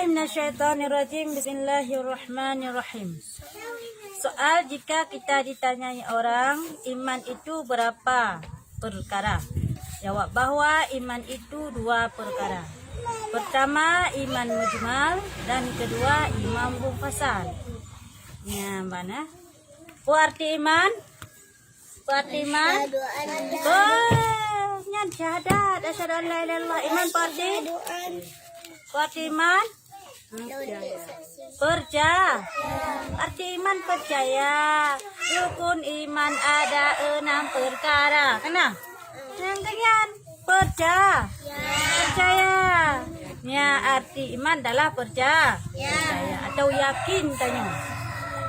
A'udzubillahi minasyaitonirrajim. Bismillahirrahmanirrahim. Soal jika kita ditanyai orang, iman itu berapa perkara? Jawab bahwa iman itu 2 perkara. Pertama, iman mujmal, dan kedua, iman mufassal. Ya, mana? Arti iman? Arti iman? Nyan syahadat, asyhadu an la ilaha illallah. Iman arti? Arti iman? Percaya. Arti iman percaya. Rukun iman ada 6 perkara. Kena? Yang kalian percaya. Percaya. Ya, arti iman adalah percaya. Percaya atau yakin tanya.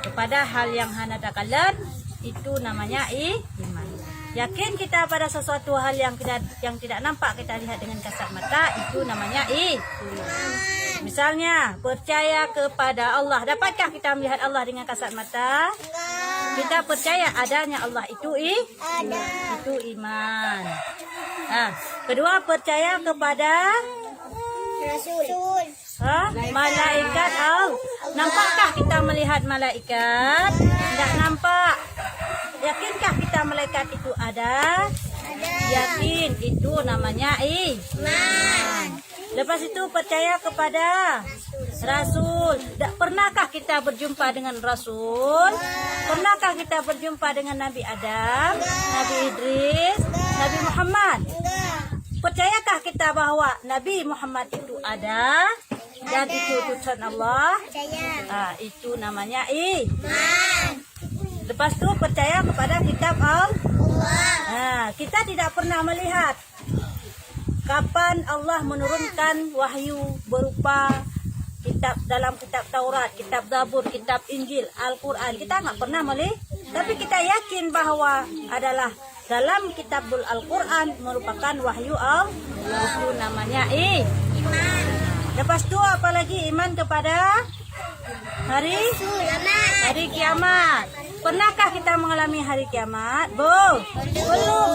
Kepada hal yang hana takalan, itu namanya iman. Yakin kita pada sesuatu hal yang tidak nampak kita lihat dengan kasat mata, itu namanya iman. Misalnya, percaya kepada Allah. Dapatkah kita melihat Allah dengan kasat mata? Kita percaya adanya Allah, itu itu iman. Nah, kedua, percaya kepada Rasul. malaikat. Nampakkah kita melihat malaikat? Tidak nampak. Yakinkah kita malaikat itu ada? Yakin, itu namanya iman. Lepas itu percaya kepada Rasul. Pernahkah kita berjumpa dengan Rasul? Pernahkah kita berjumpa dengan Nabi Adam, Nabi Idris, Nabi Muhammad? Percayakah kita bahwa Nabi Muhammad itu ada dan itu utusan Allah? Itu namanya iman. Lepas itu percaya kepada kitab Allah. Kita tidak pernah melihat kapan Allah menurunkan wahyu berupa kitab, dalam kitab Taurat, kitab Zabur, kitab Injil, Al-Quran. Kita nggak pernah melihat, tapi kita yakin bahwa adalah dalam kitabul Al-Quran merupakan wahyu Allah. Itu namanya iman. Lepas itu apalagi iman kepada hari kiamat. Pernahkah kita mengalami hari kiamat? Belum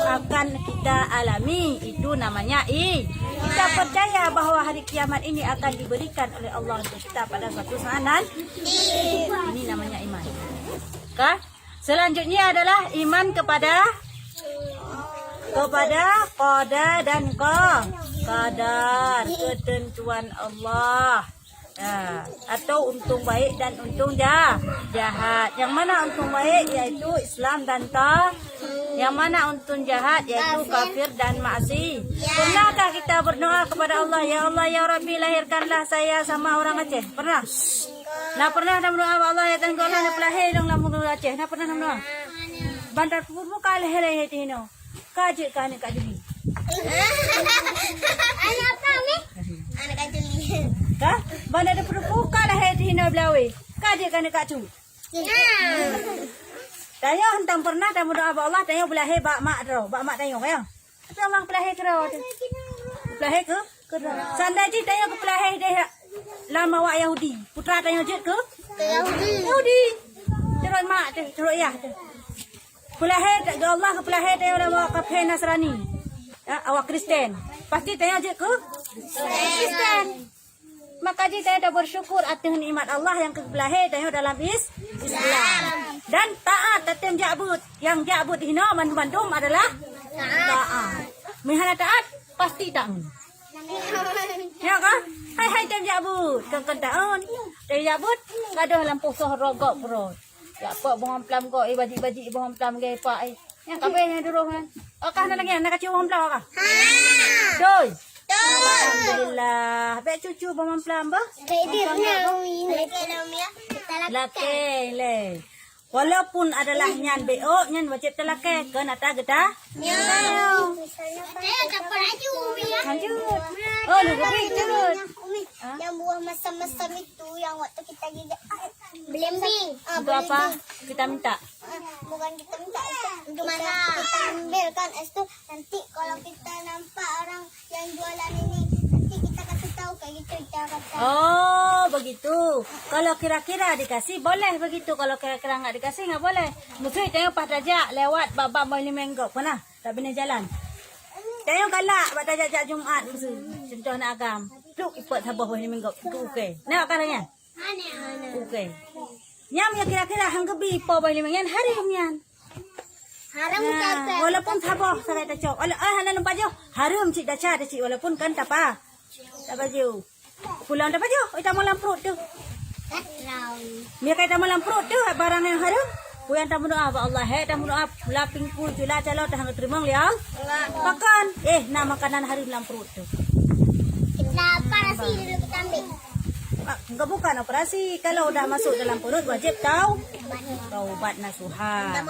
akan kita alami. Itu namanya kita percaya bahwa hari kiamat ini akan diberikan oleh Allah untuk kita pada suatu saat nanti. Ini namanya iman. Selanjutnya adalah iman kepada qada dan qadar, ketentuan Allah. Atau untung baik dan untung jahat. Yang mana untung baik yaitu Islam dan yang mana untung jahat yaitu kafir dan maksiat. Pernahkah kita berdoa kepada Allah, ya Allah ya Rabbi, lahirkanlah saya sama orang Aceh? Pernah? Nah, pernah dah berdoa Allah ya Tuhan Allah nak lahir dong lamun Aceh. Nah, pernah berdoa? Bandar purmu kali hele hetino. Kajik kan kak jadi. Anak apa ni? Anak kajeli. Kah? Bandar ada perbuka lah hetino belawe. Kajik kan kak cu. Tanya hentang pernah dah berdoa Allah, tanya belahe bak mak ro, bak mak tanya ya. Apa orang belahe kero tu? Belahe ke? Sandaji tanya ke belahe dia lama wak Yahudi. Putra tanya je ke? Yahudi. Terus mak tu, terus ya tu. Belahe ke Allah ke belahe tanya lama kafir Nasrani. Awak Kristen. Pasti tanya je ke? Kristen. Maka kita dah bersyukur atas nikmat Allah yang kebelahe tanya dalam Islam. Dan taat atas jabut. Yang jabut hina mandum adalah taat. Mihana taat pasti taat. Ya kan? Hai tem jabut. Kan taat. Tem jabut gaduh lampu soh rogok perut. Ya pak bong plam ko baji-baji bong plam ge pak ai. Ya kape yang durung kan. Okah nak lagi nak kacu bong plam okah? Doi. Alhamdulillah. Baik cucu bong plam ba? Lake le. Walaupun adalah nyan beo, nyan wajib telake ke nata geta. Lanjut. Oh, lu lanjut. Yang buah masam-masam itu yang waktu kita gigit belimbing. Untuk apa? Kita minta. Bukan kita minta, untuk mana kita ambil kan itu nanti kalau kita nampak orang yang jualan ini nanti kita kasih tahu kayak gitu kita kata. Oh, begitu. Kalau kira-kira dikasih boleh begitu. Kalau kira-kira nggak dikasih nggak boleh. Mesti tengok pas rajak lewat babak boleh menggok. Pernah? Tak benar jalan. Tengok galak pada rajak Jumaat. Contoh nak agam. Duk ipot sabah boleh minggu. Itu okey. Nak kalanya? Okey. Nyam ya kira-kira hang gebi po boleh minggu hari umyan. Haram Nah, kata. walaupun sabah sarai tak cok. Hanan lupa jo. Harum cik dah cak cik walaupun kan tak apa. Tak baju. Pulang tak baju. Ita malam perut tu. Mia kata malam perut tu barang yang harum. Puyan tamu doa ba Allah he tamu doa laping ku jula calo dah hang terima liang. Makan. Nah makanan hari malam perut tu. Kenapa sih dulu kita ambil? Enggak bukan operasi. Kalau udah masuk dalam perut wajib tahu. Taubat nasuha.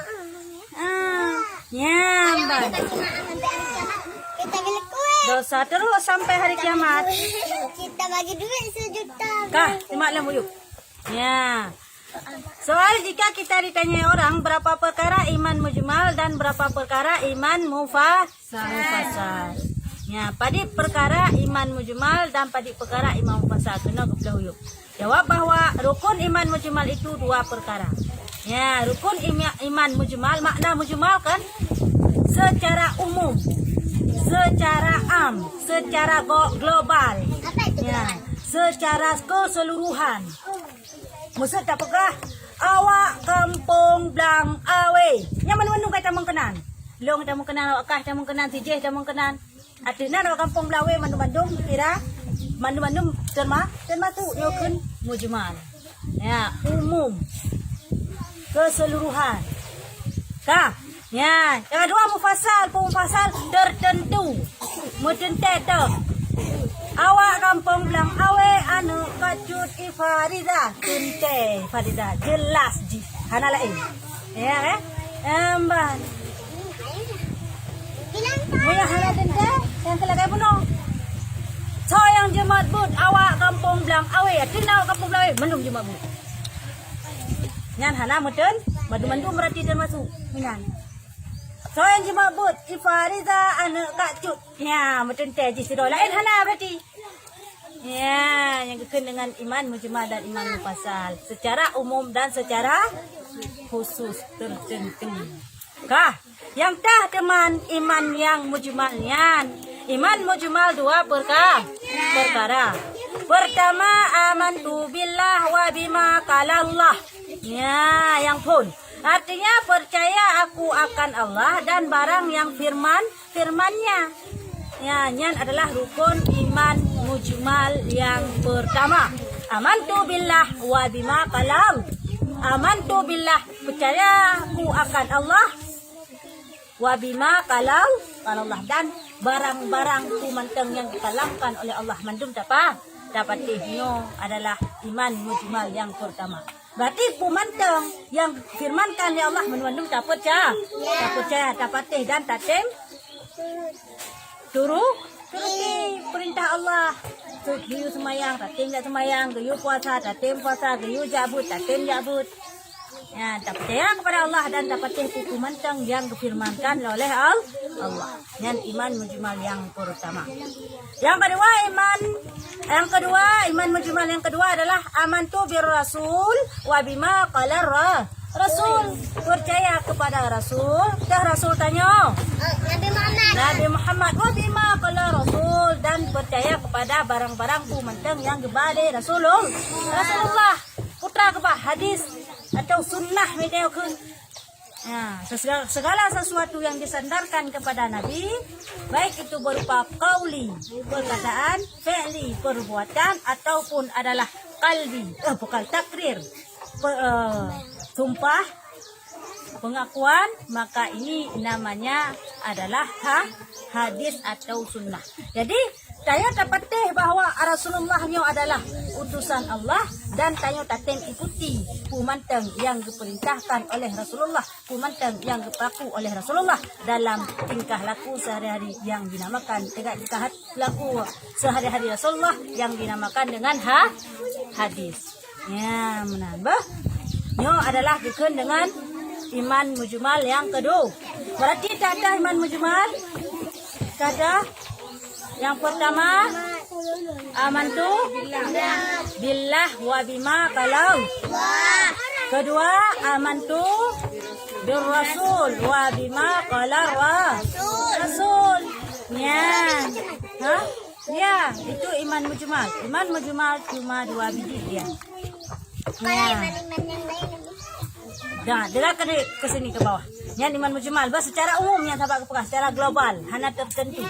Nyamban. Kita beli kue. Dosa terus sampai hari kiamat. Kita bagi duit 1 juta. Kah, terima lah muyuk. Ya. Soal jika kita ditanya orang berapa perkara iman mujmal dan berapa perkara iman mufassal. Ya, pada perkara iman mujmal dan pada perkara iman mufassal kena kepelahuyuk. Jawab bahwa rukun iman mujmal itu 2 perkara. Ya, rukun iman mujmal, makna mujmal kan secara umum, secara am, secara global. Apa itu? Ya, secara keseluruhan. Maksud tak pegah awak kampung Blang Awe. Yang mana-mana kata mengkenan. Long kita mengkenan, awak kah kita mengkenan, sijeh kita mengkenan. Artinya awak kampung Blang Awe mandum-mandum kira mandum-mandum termasuk nyokun mujmal. Ya, umum. Keseluruhan. Kah? Ya, yang kedua mufassal tertentu. Mutenteto. Awak kampung Blang Awe anu kacut ifarida tunte farida jelas ji hana lain ya emban moya hana tente yang kelagai puno sayang jemaat bud awak kampung Blang Awe tinau kampung Blang Awe mendung jemaat bud nyan hana muten madu berarti termasuk minan sayang jemaat bud ifarida anu kacut ya muten te ji siro lain hana berarti. Ya, yang berkaitan dengan iman mujmal dan iman mufassal secara umum dan secara khusus tertentu. Kah? Yang tah teman iman yang mujmalnya. Iman mujmal 2 perkara. Pertama amantu billah wa bima qalallah. Ya, yang pun artinya percaya aku akan Allah dan barang yang firmannya. Ya, nyan adalah rukun iman mujmal yang pertama. Amantu billah wa bima qalam. Amantu billah, percaya aku akan Allah. Wa bima qalam Allah dan barang-barang kumanteng yang dikalamkan oleh Allah mandum dapat tehno adalah iman mujmal yang pertama. Berarti kumanteng yang firmankan oleh Allah mandum dapat percaya dapat teh dan tatem turuti perintah Allah. Geyu semayang, tatem tak semayang, geyu puasa, tatem puasa, geyu jabut, tatem jabut. Ya, tak percaya kepada Allah dan dapat hukuman yang difirmankan oleh Allah. Yang iman mujmal yang pertama. Yang kedua iman mujmal yang kedua adalah amantu bir rasul wa bima qala Rasul, percaya kepada Rasul. Dah Rasul tanya Nabi Muhammad wa bima qala Rasul dan percaya kepada barang-barang kumanteng yang gebade Rasulullah. Putra kebah hadis atau sunnah mediokun. Ya, segala sesuatu yang disandarkan kepada Nabi, baik itu berupa qauli, perkataan, fi'li, perbuatan ataupun adalah qalbi, bukan takrir, sumpah, pengakuan, maka ini namanya adalah hadis atau sunnah. Jadi saya dapat bahwa Rasulullah adalah utusan Allah dan saya tateng ikuti kumanteng yang diperintahkan oleh Rasulullah, kumanteng yang dipaku oleh Rasulullah dalam tingkah laku sehari-hari yang dinamakan tingkah laku sehari-hari Rasulullah yang dinamakan dengan hadis. Ya, menambah nyo adalah berkaitan dengan iman mujmal yang kedua. Berarti tak ada iman mujmal. Kata yang pertama amantu billah wa bima qalau. Kedua amantu bir rasul wa bima qala rasul. Ya. Ya, itu iman mujmal. Iman mujmal cuma 2 biji dia. Kalau iman yang lain Nah, dia ke sini ke bawah. Yang iman mujmal, secara umumnya sahabat kepekah, secara global, hana tertentu.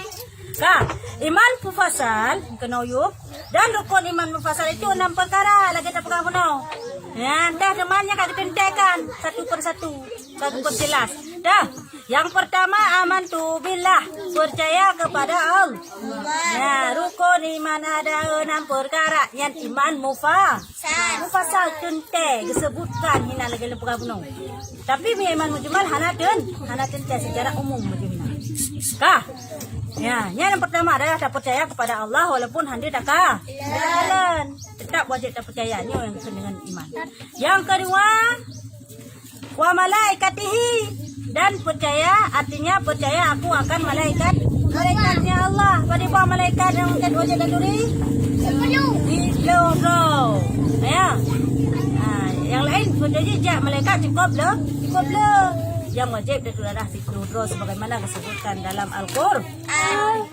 Iman mufasal, kenoyuk, dan rukun iman mufasal itu 6 perkara. Lagi tak pegang penuh. Ya, dah temannya kak ditentekan satu persatu, satu perjelas. Dah, yang pertama aman tu billah, percaya kepada Allah. Ya, rukun iman ada 6 perkara. Yang iman mufasal tente disebutkan hina lagi lepuk penuh. Tapi iman mujmal hana tente secara umum macam ini. Ya, yang pertama adalah tak percaya kepada Allah walaupun handi tak jalan. Tetap wajib tak percayanya yang dengan iman. Yang kedua, wa malaikatihi, dan percaya artinya percaya aku akan malaikatnya Allah. Pada bawah malaikat yang wajib dan duri? 10. Ya. Yang lain percaya malaikat cukup le. Yang wajib dan adalah dikudro sebagaimana disebutkan dalam Al-Qur'an.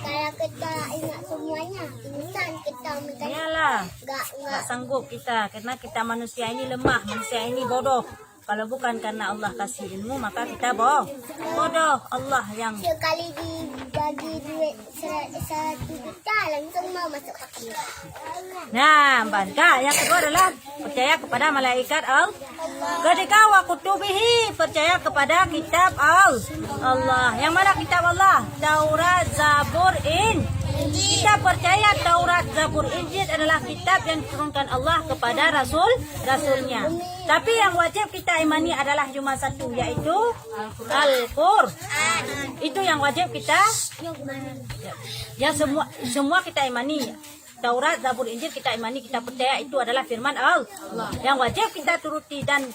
Kalau kita ingat semuanya, insan kita mungkin Iyalah, enggak tak sanggup kita karena kita manusia ini lemah, manusia ini bodoh. Kalau bukan karena Allah kasih ilmu maka kita bodoh. Allah yang sekali dibagi duit 1 juta langsung mau masuk hati. Nah, yang kedua adalah percaya kepada malaikat Allah. Ketika wa kutubihi, percaya kepada kitab Allah. Yang mana kitab Allah? Taurat, Zabur, Kita percaya Taurat, Zabur, Injil adalah kitab yang diturunkan Allah kepada rasulnya. Tapi yang wajib kita imani adalah cuma satu, yaitu Al-Qur'an. Itu yang wajib kita. Ya semua kita imani. Taurat, Zabur, Injil kita imani, kita percaya itu adalah firman Allah. Yang wajib kita turuti dan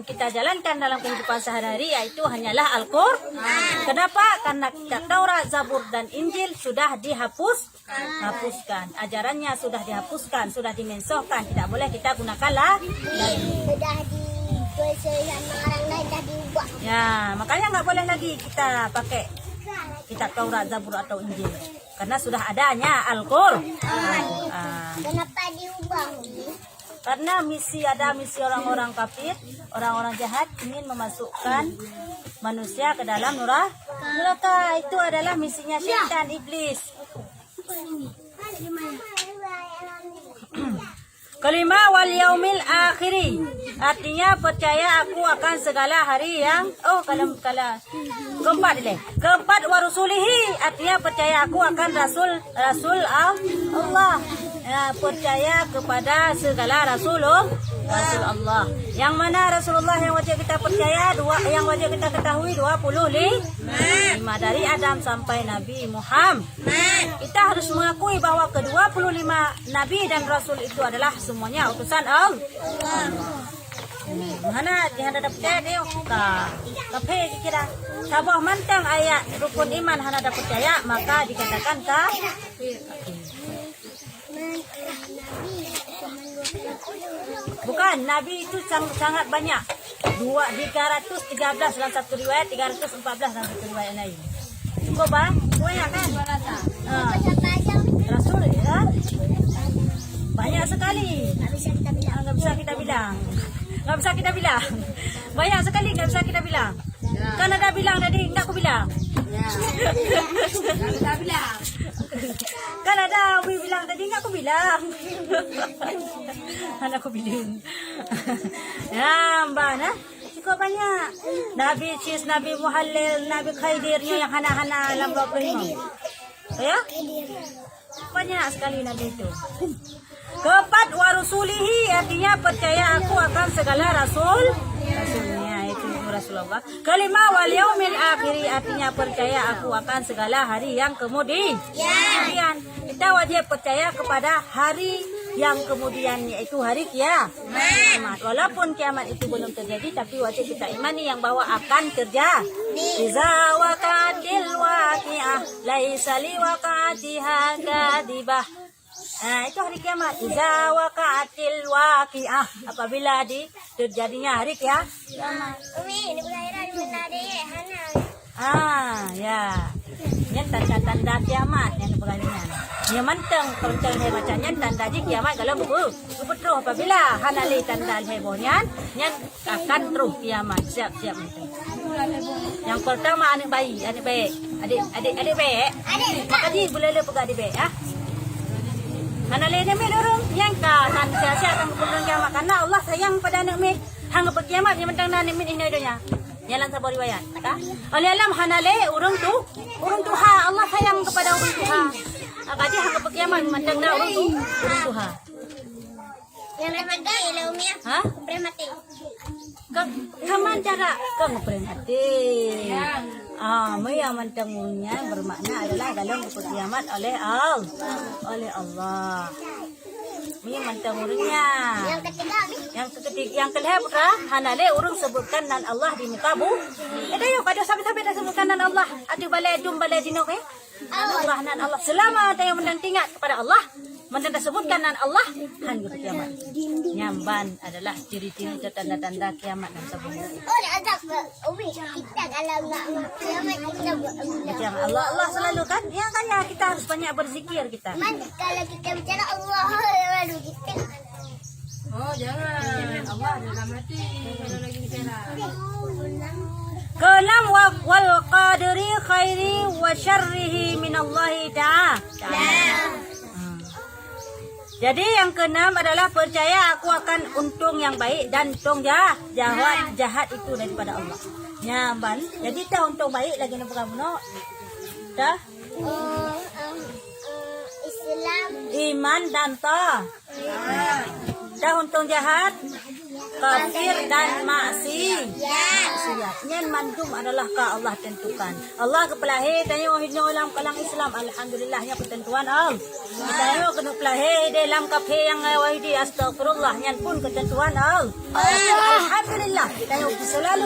kita jalankan dalam kehidupan sehari-hari yaitu hanyalah Al-Qur'an. Kenapa? Karena Taurat, Zabur, dan Injil sudah dihapuskan. Ajarannya sudah dihapuskan, sudah dimensohkan. Tidak boleh kita gunakan lagi. Sudah dipercayaan orang lain, dah diubah. Ya, makanya nggak boleh lagi kita pakai kitab Taurat, Zabur atau Injil. Karena sudah adanya Al-Qur'an. Kenapa diubah? Karena misi orang-orang kafir, orang-orang jahat ingin memasukkan manusia ke dalam neraka. Itu adalah misinya syaitan, iblis. Kelima, wal yaumil akhiri, artinya percaya aku akan segala hari yang keempat wa rusulihi, artinya percaya aku akan rasul Allah. Ya, percaya kepada segala rasul Allah. Yang mana Rasulullah yang wajib kita percaya, yang wajib kita ketahui 25 dari Adam sampai Nabi Muhammad. Kita harus mengakui bahwa ke-25 nabi dan rasul itu adalah semuanya utusan Allah. Mana hana dapat dia kape kira sabah mantang ayat rukun iman hana dapat percaya maka dikatakan bukan, Nabi itu sangat banyak. 313 dalam satu riwayat, 314 dalam satu riwayat lain. Cukup banyak kan? Rasul ya. Banyak sekali. Nggak bisa kita bilang. Banyak sekali nggak bisa kita bilang. Kan ada bilang tadi, nggak aku bilang. Kan ada Wi bilang tadi, nggak aku bilang. Kan aku bilang. Ya mbak, cukup banyak. Nabi Cis, Nabi Muhallil, Nabi Khaidirnya yang hana-hana dalam 25. Ya? Banyak sekali Nabi itu. Keempat, warusulihi, artinya percaya aku akan segala rasulnya, itu Rasulullah. Kelima, wal yaumil akhiri, artinya percaya aku akan segala hari yang kemudian. Kita wajib percaya kepada hari yang kemudian, yaitu hari kiamat. Walaupun kiamat itu belum terjadi, tapi wajib kita imani yang bahwa akan terjadi. Iza waqatil waqi'ah laisa liwaqatiha kadibah. Itu hari kiamat. Iza waqatil waqi'ah, apabila terjadinya hari kiamat. Umi, ini berlahiran benar deh, Hana. Ya. Yan tanda-tanda kiamat yang beranian. Yang manteng konteng he macamnya tanda di kiamat kalau buku. Betul apabila hanali tanda hebohnya, yang akan terus kiamat. Siap-siap itu. Yang pertama anak bayi, adik baik. Adik baik. Maka dia boleh lepas adik baik ya. Hanali ni orang yang kan sia-sia akan berpulang kiamat karena Allah sayang pada anak mi. Hang berkiamat yang mentang anak mi ini idenya. Jalan sabar riwayat. Oleh alam hanale urang tuha Allah sayang kepada urang tuha. Kaji hang berkiamat mentang urang tuha. Yang mati Leumia. Ha? Premati. Kaman cara kang mati. Yang mentangnya bermakna adalah dalam berkiamat oleh Allah. Ini mentangurnya. Yang ketiga Yang kelihatan putra, hanale urung sebutkan nan Allah di muka bu. Ada yuk kada sampai-sampai dah sebutkan nan Allah. Ada balai dinok Allah nan Allah. Selama ada yang mendantingat kepada Allah, mendandak sebutkan nan Allah, han kiamat. Nyamban adalah ciri-ciri tanda-tanda kiamat dan sebagainya. Oh, ada umi kita kalau nak kiamat kita Macam Allah selalu kan, ya kan ya kita harus banyak berzikir kita. kalau kita bicara Allah lalu kita. Oh jangan, Allah dalam hati kalau lagi bicara. Keenam wal qadri khairi wa syarrihi minallahi ta'ala. Jadi yang keenam adalah percaya aku akan untung yang baik dan untung jahat itu daripada Allah. Nyamban. Jadi dah untung baik lagi nak berapa dah? Islam. Iman dan dah untung jahat, kafir dan maksiat. Nyen mandum adalah ka Allah tentukan. Allah kepelahi tanya wahidnya ulam kalang Islam. Alhamdulillahnya ketentuan Allah. Kita kena pelahi dalam kafir yang wahidi astagfirullah. Nyen pun ketentuan Allah. Alhamdulillah kita selalu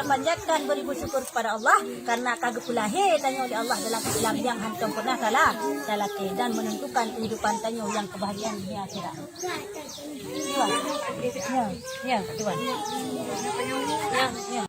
panjatkan beribu syukur kepada Allah karena kagak pelahi tanya oleh Allah dalam Islam yang hantam pernah salah dan menentukan kehidupan tanya yang kebahagiaan dunia akhirat. Ya, Tuan. Ya.